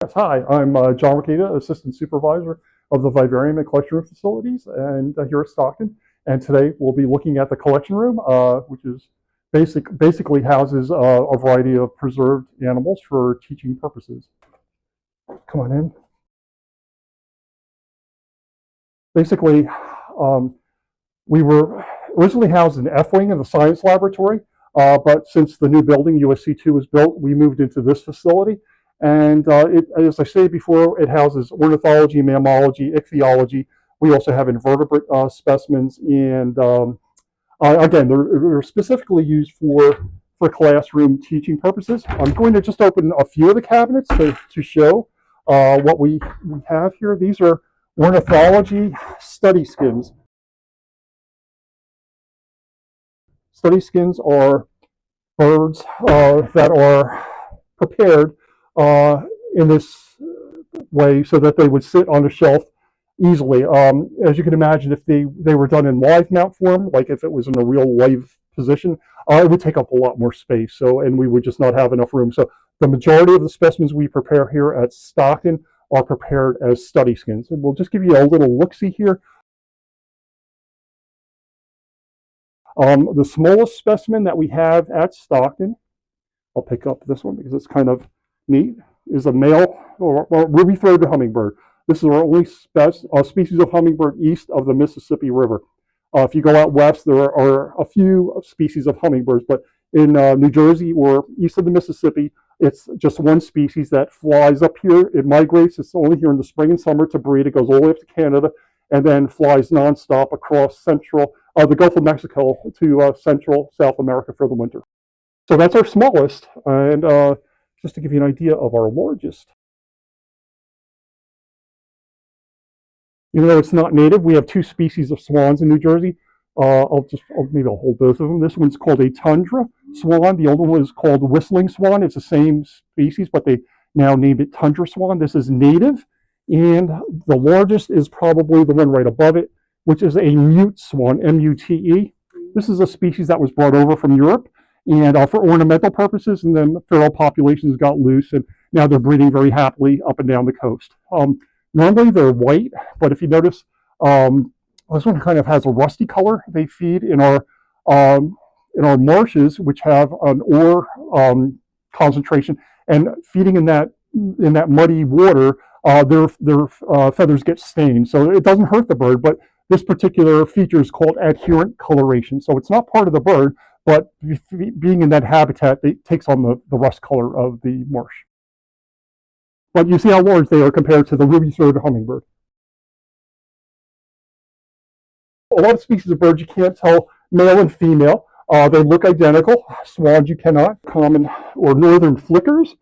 Yes, hi, I'm John Rokita, Assistant Supervisor of the Vivarium and Collection Room Facilities and here at Stockton. And today we'll be looking at the collection room, which is basically houses a variety of preserved animals for teaching purposes. Come on in. Basically, we were originally housed in F Wing in the Science Laboratory, but since the new building, USC2, was built, we moved into this facility. And as I stated before, it houses ornithology, mammalogy, ichthyology. We also have invertebrate specimens, and again, they're specifically used for classroom teaching purposes. I'm going to just open a few of the cabinets to show what we have here. These are ornithology study skins. Study skins are birds that are prepared in this way so that they would sit on a shelf easily. As you can imagine, if they were done in live mount form, like if it was in a real live position, it would take up a lot more space. So, and we would just not have enough room. So the majority of the specimens we prepare here at Stockton are prepared as study skins. And we'll just give you a little look-see here. The smallest specimen that we have at Stockton, I'll pick up this one because it's kind of neat, is a male or ruby-throated hummingbird. This is our only species of hummingbird east of the Mississippi River. If you go out west, there are a few species of hummingbirds, but in New Jersey or east of the Mississippi, it's just one species that flies up here. It migrates. It's only here in the spring and summer to breed. It goes all the way up to Canada and then flies nonstop across the Gulf of Mexico to Central South America for the winter. So that's our smallest, and just to give you an idea of our largest. Even though it's not native, we have two species of swans in New Jersey. Maybe I'll hold both of them. This one's called a tundra swan. The older one is called whistling swan. It's the same species, but they now named it tundra swan. This is native, and the largest is probably the one right above it, which is a mute swan, M-U-T-E. This is a species that was brought over from Europe and for ornamental purposes, and then feral populations got loose, and now they're breeding very happily up and down the coast. Normally they're white, but if you notice, this one kind of has a rusty color. They feed in our marshes, which have an ore concentration, and feeding in that muddy water, their feathers get stained. So it doesn't hurt the bird, but this particular feature is called adherent coloration. So it's not part of the bird, but being in that habitat, it takes on the rust color of the marsh. But you see how large they are compared to the ruby-throated hummingbird. A lot of species of birds you can't tell male and female. They look identical. Swans you cannot. Common or northern flickers.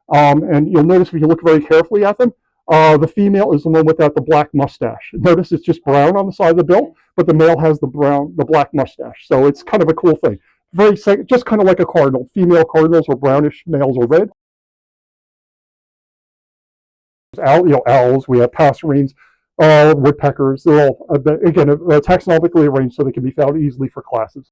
And you'll notice if you look very carefully at them, the female is the one without the black mustache. Notice it's just brown on the side of the bill, but the male has the black mustache. So it's kind of a cool thing. Just kind of like a cardinal. Female cardinals are brownish, males are red. Owls, we have passerines, woodpeckers. They're all, again, taxonomically arranged so they can be found easily for classes.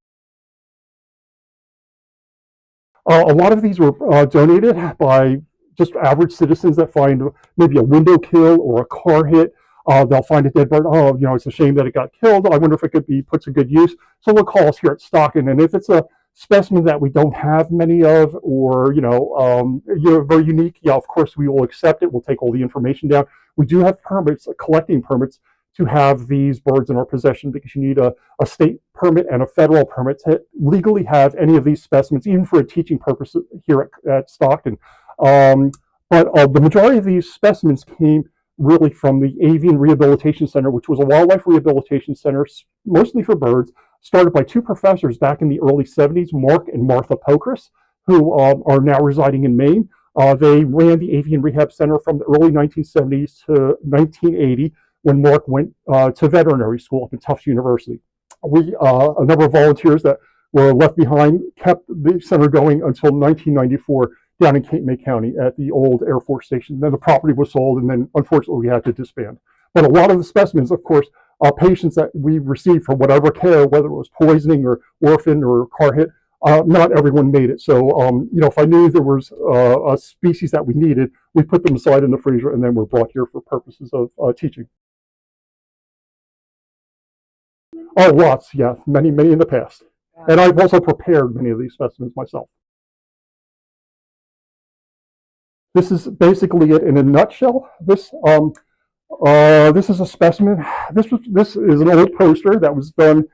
A lot of these were donated by just average citizens that find maybe a window kill or a car hit. They'll find a dead bird. Oh, it's a shame that it got killed. I wonder if it could be put to good use. So they'll call us here at Stockton, and if it's a specimen that we don't have many of, or very unique, of course we will accept it. We'll take all the information down. We do have permits, collecting permits, to have these birds in our possession, because you need a state permit and a federal permit to legally have any of these specimens, even for a teaching purpose here at Stockton. But the majority of these specimens came really from the Avian Rehabilitation Center, which was a wildlife rehabilitation center, mostly for birds, started by two professors back in the early 70s, Mark and Martha Pokris, who are now residing in Maine. They ran the Avian Rehab Center from the early 1970s to 1980, when Mark went to veterinary school up at Tufts University. A number of volunteers that were left behind kept the center going until 1994 down in Cape May County at the old Air Force Station. Then the property was sold, and then unfortunately we had to disband. But a lot of the specimens, of course, patients that we received for whatever care, whether it was poisoning or orphan or car hit, not everyone made it. So, if I knew there was a species that we needed, we put them aside in the freezer and then were brought here for purposes of teaching. Oh, lots, yeah, many, many in the past. And I've also prepared many of these specimens myself. This is basically it in a nutshell. This is a specimen. This is an old poster that was done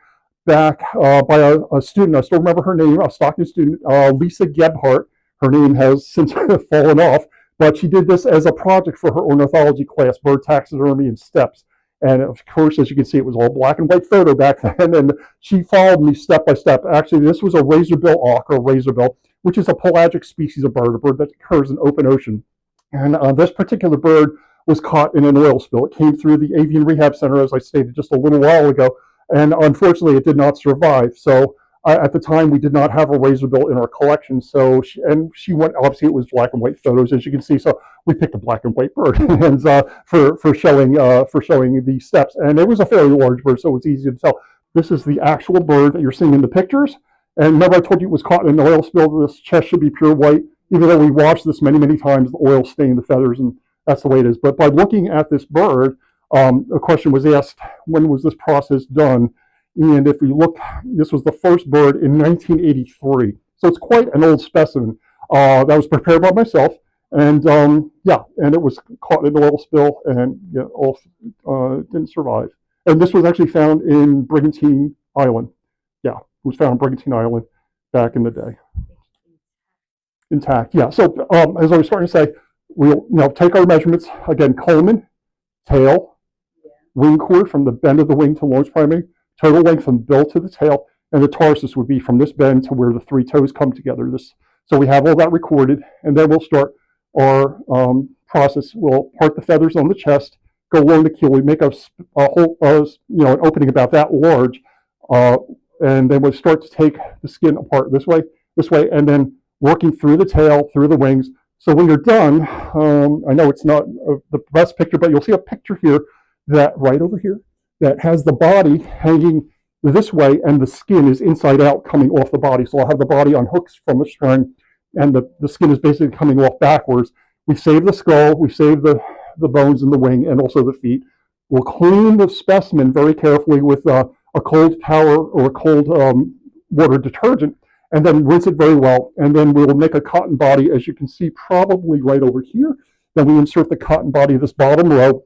back by a student. I still remember her name, a Stockton student, Lisa Gebhardt. Her name has since fallen off, but she did this as a project for her ornithology class, bird taxidermy and steps. And of course, as you can see, it was all black and white photo back then. And she followed me step by step. Actually, this was a razorbill auk, or razorbill, which is a pelagic species of bird, a bird that occurs in open ocean. And this particular bird was caught in an oil spill. It came through the Avian Rehab Center, as I stated just a little while ago, and unfortunately, it did not survive. So at the time, we did not have a razorbill in our collection. So she went. Obviously, it was black and white photos, as you can see. So we picked a black and white bird and for showing the steps, and it was a fairly large bird, so it was easy to tell. This is the actual bird that you're seeing in the pictures. And remember, I told you it was caught in an oil spill. This chest should be pure white, even though we washed this many, many times. The oil stained the feathers, and that's the way it is. But by looking at this bird, a question was asked, when was this process done? And if we look, this was the first bird in 1983. So it's quite an old specimen that was prepared by myself. And yeah, and it was caught in an oil spill and didn't survive. And this was actually found in Brigantine Island. Yeah, it was found in Brigantine Island back in the day. Intact, yeah. So as I was starting to say, we'll now take our measurements. Again, Coleman, tail, wing cord from the bend of the wing to launch priming, total length from bill to the tail, and the tarsus would be from this bend to where the three toes come together. So we have all that recorded, and then we'll start our process. We'll part the feathers on the chest, go along the keel. We make a whole, an opening about that large, and then we'll start to take the skin apart this way, and then working through the tail, through the wings. So when you're done, I know it's not the best picture, but you'll see a picture here, that right over here, that has the body hanging this way and the skin is inside out coming off the body. So I'll have the body on hooks from the string and the skin is basically coming off backwards. We save the skull, we save the bones in the wing and also the feet. We'll clean the specimen very carefully with a cold power or a cold water detergent, and then rinse it very well. And then we'll make a cotton body, as you can see, probably right over here. Then we insert the cotton body, this bottom row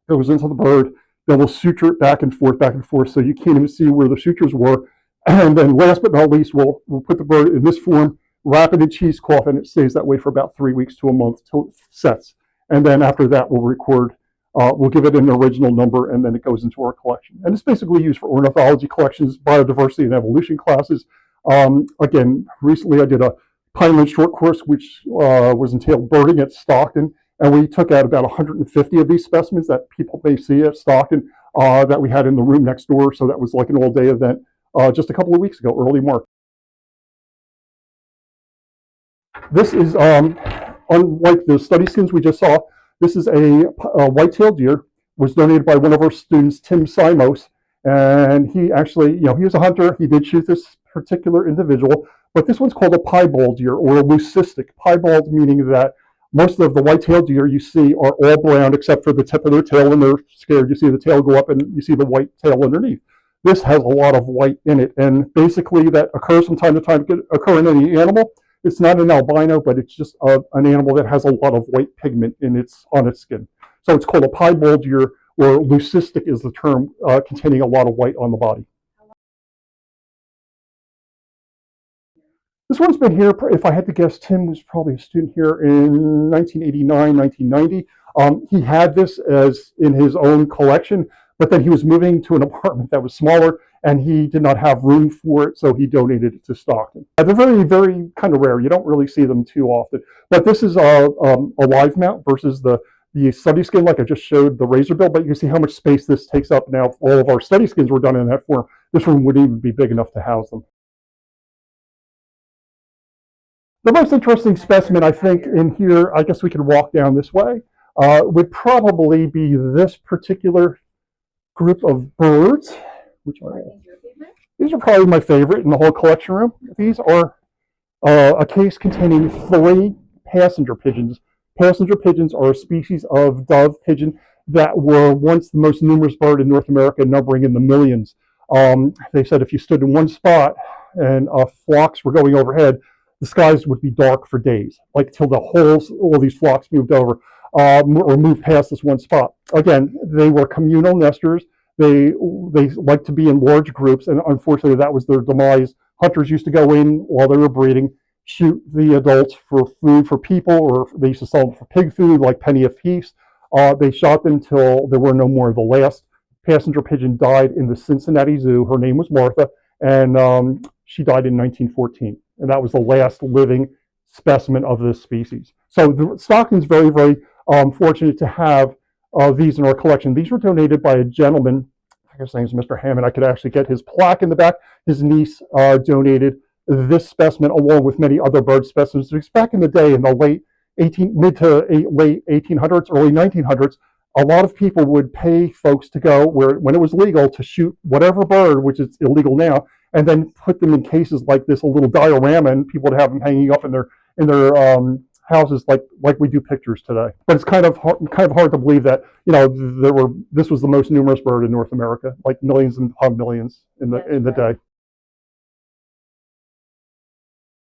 goes into the bird. Then we'll suture it back and forth, so you can't even see where the sutures were. And then last but not least, we'll put the bird in this form, wrap it in cheesecloth, and it stays that way for about 3 weeks to a month till it sets. And then after that, we'll record, we'll give it an original number, and then it goes into our collection. And it's basically used for ornithology collections, biodiversity and evolution classes. Again, recently I did a Pineland short course, which was entailed birding at Stockton, and we took out about 150 of these specimens that people may see at Stockton that we had in the room next door. So that was like an all-day event just a couple of weeks ago, early March. This is, unlike the study skins we just saw, this is a white-tailed deer, was donated by one of our students, Tim Simos, and he actually, he was a hunter. He did shoot this particular individual, but this one's called a piebald deer, or a leucistic. Piebald meaning that most of the white-tailed deer you see are all brown except for the tip of their tail. When they're scared, you see the tail go up and you see the white tail underneath. This has a lot of white in it, and basically that occurs from time to time. It could occur in any animal. It's not an albino, but it's just an animal that has a lot of white pigment on its skin. So it's called a piebald deer, or leucistic is the term, containing a lot of white on the body. This one's been here, if I had to guess, Tim was probably a student here in 1989, 1990. He had this as in his own collection, but then he was moving to an apartment that was smaller, and he did not have room for it, so he donated it to Stockton. They're very, very kind of rare. You don't really see them too often. But this is a live mount versus the study skin, like I just showed, the razorbill, but you can see how much space this takes up. Now, if all of our study skins were done in that form, this room wouldn't even be big enough to house them. The most interesting specimen, I think, in here, I guess we could walk down this way, would probably be this particular group of birds, which are These are probably my favorite in the whole collection room. These are a case containing 3 passenger pigeons. Passenger pigeons are a species of dove pigeon that were once the most numerous bird in North America, numbering in the millions. They said if you stood in one spot and flocks were going overhead, the skies would be dark for days, like till all these flocks moved over or moved past this one spot. Again, they were communal nesters. They liked to be in large groups, and unfortunately, that was their demise. Hunters used to go in while they were breeding, shoot the adults for food for people, or they used to sell them for pig food, like penny a piece. They shot them till there were no more. The last passenger pigeon died in the Cincinnati Zoo. Her name was Martha, and she died in 1914. And that was the last living specimen of this species. So Stockton's very, very fortunate to have these in our collection. These were donated by a gentleman. I guess his name is Mr. Hammond. I could actually get his plaque in the back. His niece donated this specimen along with many other bird specimens. Because back in the day, in the late 1800s, early 1900s, a lot of people would pay folks to go when it was legal to shoot whatever bird, which is illegal now, and then put them in cases like this, a little diorama, and people would have them hanging up in their houses like we do pictures today. But it's kind of hard to believe that this was the most numerous bird in North America, like millions and millions in the day.